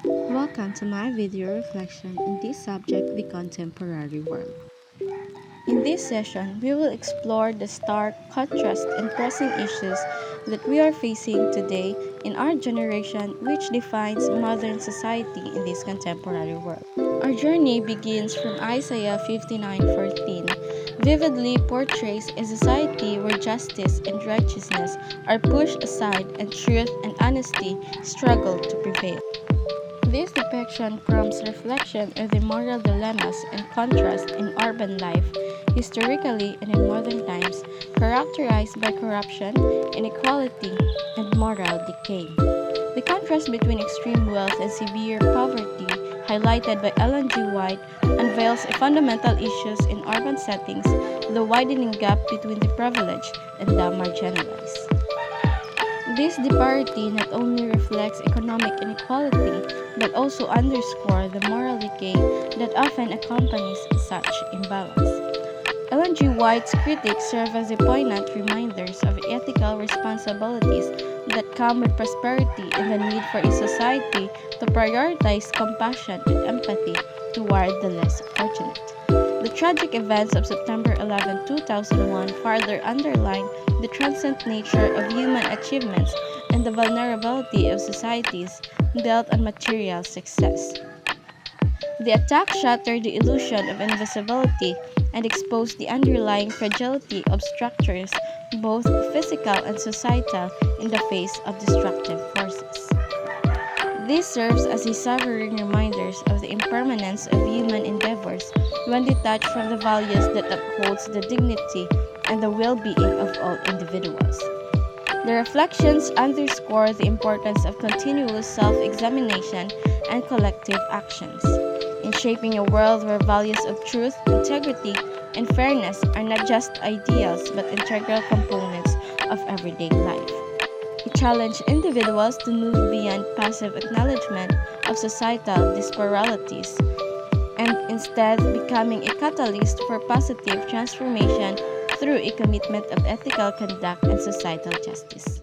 Welcome to my video reflection in this subject, the contemporary world. In this session, we will explore the stark contrast and pressing issues that we are facing today in our generation, which defines modern society in this contemporary world. Our journey begins from Isaiah 59:14, vividly portrays a society where justice and righteousness are pushed aside and truth and honesty struggle to prevail. This depiction prompts reflection on the moral dilemmas and contrast in urban life, historically and in modern times, characterized by corruption, inequality, and moral decay. The contrast between extreme wealth and severe poverty, highlighted by Ellen G. White, unveils fundamental issues in urban settings, the widening gap between the privileged and the marginalized. This disparity not only reflects economic inequality, but also underscores the moral decay that often accompanies such imbalance. Ellen G. White's critics serve as poignant reminders of ethical responsibilities that come with prosperity and the need for a society to prioritize compassion and empathy toward the less fortunate. The tragic events of September 11, 2001 further underline the transcendent nature of human achievements and the vulnerability of societies built on material success. The attack shattered the illusion of invisibility and exposed the underlying fragility of structures, both physical and societal, in the face of destructive forces. This serves as a sobering reminder of the impermanence of human endeavors when detached from the values that upholds the dignity and the well-being of all individuals. The reflections underscore the importance of continuous self-examination and collective actions in shaping a world where values of truth, integrity, and fairness are not just ideals but integral components of everyday life. It challenged individuals to move beyond passive acknowledgement of societal disparities and instead becoming a catalyst for positive transformation through a commitment of ethical conduct and societal justice.